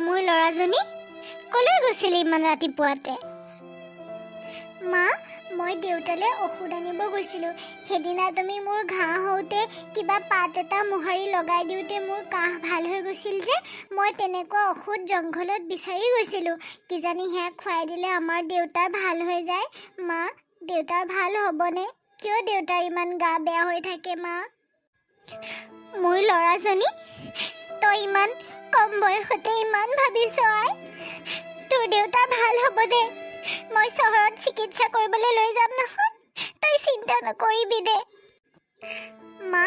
মোৰ ল'ৰাজনী কলৈ গৈছিল ইমান ৰাতিপুৱাতে? মা, মই দেউতালৈ ঔষধ আনিব গৈছিলোঁ। সেইদিনা তুমি মোৰ ঘাঁহ হওঁতে কিবা পাত এটা মোহাৰি লগাই দিওঁতে মোৰ কাহ ভাল হৈ গৈছিল যে, মই তেনেকুৱা ঔষধ জংঘলত বিচাৰি গৈছিলোঁ। কিজানি সেয়া খুৱাই দিলে আমাৰ দেউতাৰ ভাল হৈ যায়। মা, দেউতাৰ ভাল হ'বনে? কিয় দেউতাৰ ইমান গা বেয়া হৈ থাকে মা? মোৰ ল'ৰাজনী, তই ইমান কম বয়সতে ইমান ভাবিছ আই? তোৰ দেউতাৰ ভাল হ'ব দে। মই চহৰত চিকিৎসা কৰিবলৈ লৈ যাম নহয়, তই চিন্তা নকৰিবি দে। মা,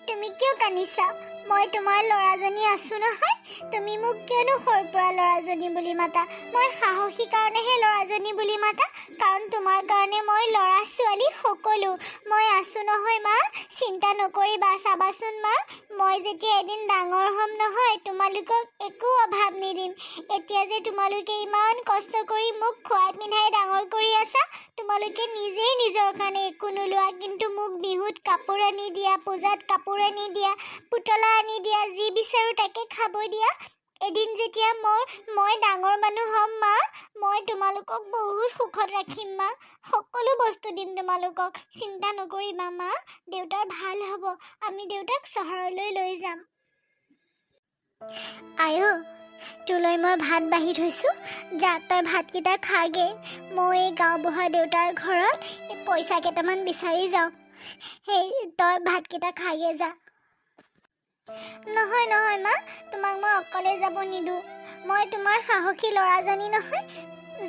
তুমি কিয় কান্দিছা? মই তোমাৰ ল'ৰাজনী আছোঁ নহয়। তুমি মোক কিয়নো সৰুৰ পৰা ল'ৰাজনী বুলি মাতা? মই সাহসী কাৰণেহে ল'ৰাজনী বুলি মাতা, কাৰণ তোমাৰ কাৰণে মই ল'ৰা ছোৱালী সকলো মই আছোঁ নহয় মা। চিন্তা নকৰিবা, চাবাচোন মা, মই যেতিয়া এদিন ডাঙৰ হ'ম নহয়, তোমালোকক একো অভাৱ নিদিম। এতিয়া যে তোমালোকে ইমান কষ্ট কৰি মোক খোৱাই পিন্ধাই ডাঙৰ কৰি আছা, তোমালোকে নিজেই নিজৰ কাৰণে একো নোলোৱা, কিন্তু মোক বিহুত কাপোৰ আনি দিয়া, পূজাত কাপোৰ আনি দিয়া, পুতলা আনি দিয়া, যি বিচাৰোঁ তাকে খাব দিয়া। এদিন যেতিয়া মই ডাঙৰ মানুহ হ'ম মা, মই তোমালোকক বহুত সুখত ৰাখিম মা। সকলো বস্তু দিম তোমালোকক। চিন্তা নকৰিবা মা, দেউতাৰ ভাল হ'ব। আমি দেউতাক চহৰলৈ লৈ যাম। আয়ো, তোলৈ মই ভাত বাঢ়ি থৈছোঁ, যা তই ভাতকেইটা খাগে। মই এই গাঁওবুঢ়া দেউতাৰ ঘৰত পইচা কেইটামান বিচাৰি যাওঁ। সেই তই ভাতকেইটা খাগে যা। নহয় নহয় মা, তোমাক মই অকলে যাব নিদিওঁ। মই তোমাৰ সাহসী ল'ৰাজনী নহয়।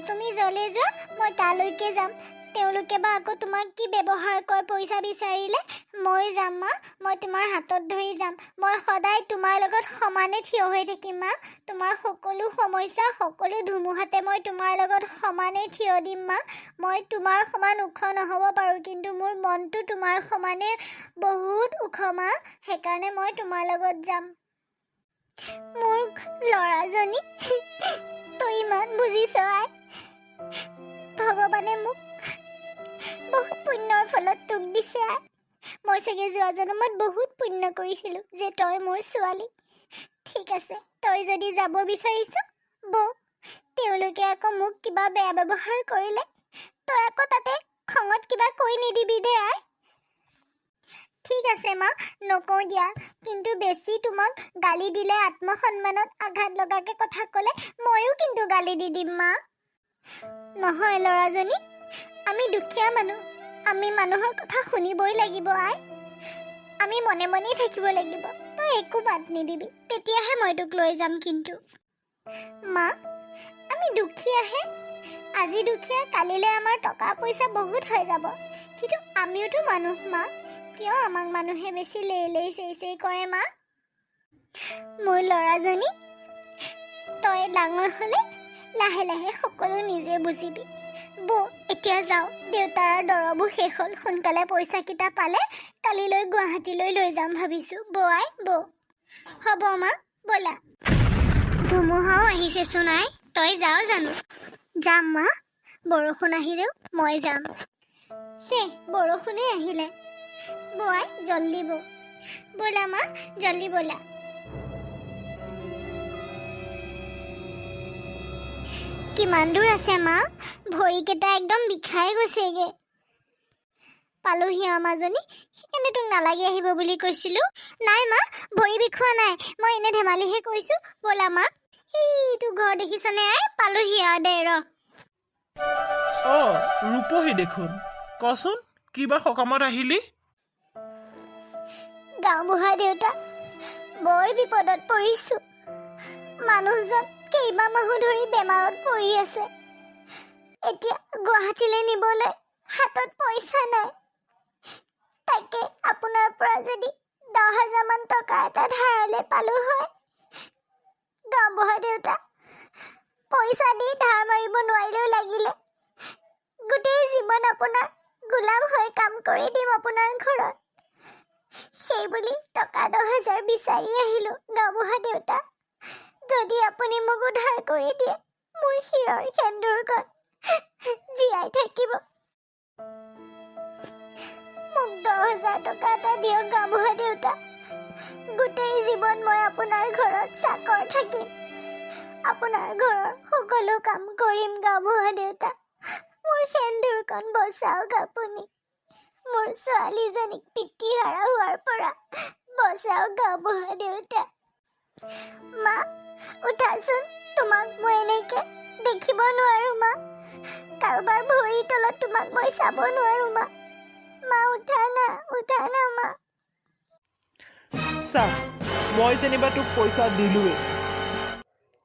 তুমি য'লৈ যোৱা মই তালৈকে যাম। তেওঁলোকে বা আকৌ তোমাক কি ব্যৱহাৰ কৰে পইচা বিচাৰিলে? মই যাম মা, মই তোমাৰ হাতত ধৰি যাম। মই সদায় তোমাৰ লগত সমানে থিয় হৈ থাকিম মা। তোমাৰ সকলো সমস্যা, সকলো ধুমুহাতে মই তোমাৰ লগত সমানে থিয় দিম মা। মই তোমাৰ সমান ওখ নহ'ব পাৰোঁ, কিন্তু মোৰ মনটো তোমাৰ সমানে বহুত ওখ মা। সেইকাৰণে মই তোমাৰ লগত যাম। মোৰ ল'ৰাজনী, তই ইমান বুজিছ আই? ভগৱানে মোক বহুত পুণ্যৰ ফলত তোক দিছে আই। মই চাগে যোৱা জন্মত বহুত পুণ্য কৰিছিলোঁ যে তই মোৰ ছোৱালী। ঠিক আছে, তই যদি যাব বিচাৰিছ বৌ। তেওঁলোকে আকৌ মোক কিবা বেয়া ব্যৱহাৰ কৰিলে, তই আকৌ তাতে খঙত কিবা কৈ নিদিবি দে আই। ঠিক আছে মা, নকওঁ দিয়া, কিন্তু বেছি তোমাক গালি দিলে, আত্মসন্মানত আঘাত লগাকে কথা ক'লে ময়ো কিন্তু গালি দি দিম মা। নহয় ল'ৰাজনী, আমি দুখীয়া মানুহ, আমি মানুহৰ কথা শুনিবই লাগিব আই। আমি মনে মনেই থাকিব লাগিব। তই একো বাদ নিদিবি, তেতিয়াহে মই তোক লৈ যাম। কিন্তু মা, আমি দুখীয়াহে। আজি দুখীয়া, কালিলৈ আমাৰ টকা পইচা বহুত হৈ যাব, কিন্তু আমিওতো মানুহ মা। কিয় আমাক মানুহে বেছি লেই চেই কৰে মা? মোৰ ল'ৰাজনী, তই ডাঙৰ হ'লে লাহে লাহে সকলো নিজে বুজিবি। বৌ, এতিয়া যাওঁ, দেউতাৰ দৰৱো শেষ হ'ল। সোনকালে পইচাকেইটা পালে কালিলৈ গুৱাহাটীলৈ লৈ যাম ভাবিছোঁ। বৌ আই, বৌ। হ'ব মা, ব'লা। ধুমুহাও আহিছেচোন আই, তই যাওঁ জানো? যাম মা, বৰষুণ আহিলেও মই যাম। বৰষুণে আহিলে। বৌ আই, জল্দি বৌ। ব'লা মা, জল্দি ব'লা। কিমান দূৰ আছে মা? ভৰিকেইটা একদম বিষাই গৈছেগে। পালোহি আমাজনী, সেইকাৰণে তোক নালাগে আহিব বুলি কৈছিলোঁ। নাই মা, ভৰি বিষোৱা নাই, মই এনে ধেমালিহে কৈছোঁ। ব'লা মা, সেইটো ঘৰ দেখিছনে আই? পালোহি আৰু দে ৰ। ৰূপহী দেখোন, কচোন কিবা সকামত আহিলি? গাঁওবুঢ়া দেউতা, বৰ বিপদত পৰিছোঁ। মানুহজন কেইবামাহো ধৰি বেমাৰত পৰি আছে। এতিয়া গুৱাহাটীলৈ নিবলৈ হাতত পইচা নাই। তাকে আপোনাৰ পৰা যদি 10,000 মান টকা এটা ধাৰলৈ পালোঁ হয়। গাঁওবুঢ়া দেউতা, পইচা দি ধাৰ মাৰিব নোৱাৰিলেও লাগিলে গোটেই জীৱন আপোনাৰ গোলাম হৈ কাম কৰি দিম আপোনাৰ ঘৰত। সেইবুলি টকা 10,000 বিচাৰি আহিলোঁ গাঁওবুঢ়া দেউতা। যদি আপুনি মোক উদ্ধাৰ কৰি দিয়ে, মোৰ শিৰৰ সেন্দুৰকণ জীয়াই থাকিব। মোক 10,000 টকা এটা দিয়ক গাঁওবুঢ়া দেউতা। গোটেই জীৱন মই আপোনাৰ ঘৰত চাকৰ থাকিম। আপোনাৰ ঘৰৰ সকলো কাম কৰিম গাঁওবুঢ়া দেউতা। মোৰ সেন্দুৰকণ বচাওক আপুনি। মোৰ ছোৱালীজনীক পিতৃহাৰা হোৱাৰ পৰা বচাওক গাঁওবুঢ়া দেউতা। মা উঠাচোন, তোমাক মই এনেকে দেখিব নোৱাৰো মা। কাৰোবাৰ ভৰিৰ তলত তোমাক মই চাব নোৱাৰো মা। মা উঠা না মা। চা, মই যেনিবা তোক পইচা দিলোৱেই,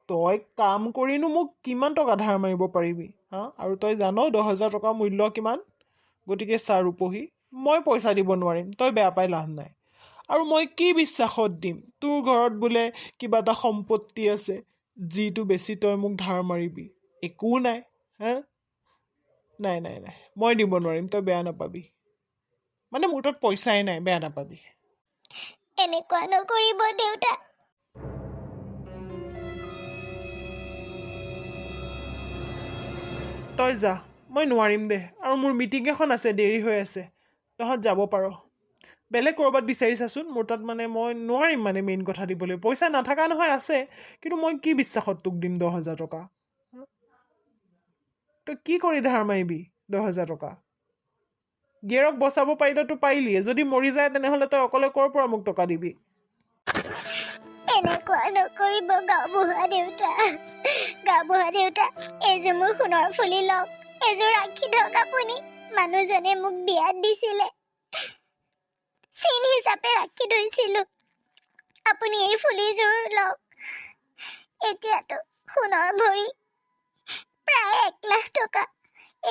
তই কাম কৰিনো মোক কিমান টকা ধাৰ মাৰিব পাৰিবি হা? আৰু তই জান 10,000 টকাৰ মূল্য কিমান? গতিকে চা ৰূপহী, মই পইচা দিব নোৱাৰিম, তই বেয়া পাই লাভ নাই। আৰু মই কি বিশ্বাসত দিম তোৰ ঘৰত বোলে কিবা এটা সম্পত্তি আছে যিটো বেছি তই মোক ধাৰ মাৰিবি? একো নাই হা? নাই নাই নাই, মই দিব নোৱাৰিম, তই বেয়া নাপাবি। মানে মোৰ তাত পইচাই নাই, বেয়া নাপাবি। এনেকুৱা নকৰিব দেউতা। তই যা, মই নোৱাৰিম দে। আৰু মোৰ মিটিং এখন আছে, দেৰি হৈ আছে, তহঁত যাব পাৰ। বেলেগ ক'ৰবাত বিচাৰি চাচোন, মোৰ তাত মানে মই নোৱাৰিম মানে মেইন কথা দিবলৈ। পইচা নাথাকা নহয়, আছে, কিন্তু মই কি বিশ্বাসত তোক দিম 10,000 টকা? তই কি কৰি ধাৰ মাৰিবি 10,000 টকা? গিয়েৰক বচাব পাৰিলেতো পাৰিলিয়ে, যদি মৰি যায় তেনেহ'লে তই অকলে ক'ৰ পৰা মোক টকা দিবি? এনেকুৱা নকৰিব গাঁওবুঢ়া দেউতা। গাঁওবুঢ়া দেউতা, এইযোৰ মোৰ সোণৰ ফুলি লওক, এইযোৰ ৰাখি থওক আপুনি। মানুহজনে মোক বিয়াত দিছিলে, চিন হিচাপে ৰাখি থৈছিলো। আপুনি এই ফুলিযোৰ লওক। এতিয়াতো সোণৰ ভৰি প্ৰায় 1 লাখ টকা।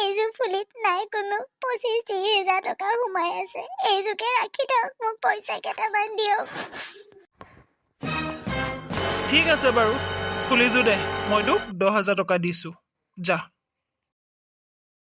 এইযোৰ ফুলিত নাই কোনো 25-30 হাজাৰ টকা সোমাই আছে। এইযোৰকে ৰাখি থওক, মোক পইচা কেইটামান দিয়ক। ঠিক আছে বাৰু, ফুলিযোৰ দে, মই তোক 10,000 টকা দিছোঁ, যা।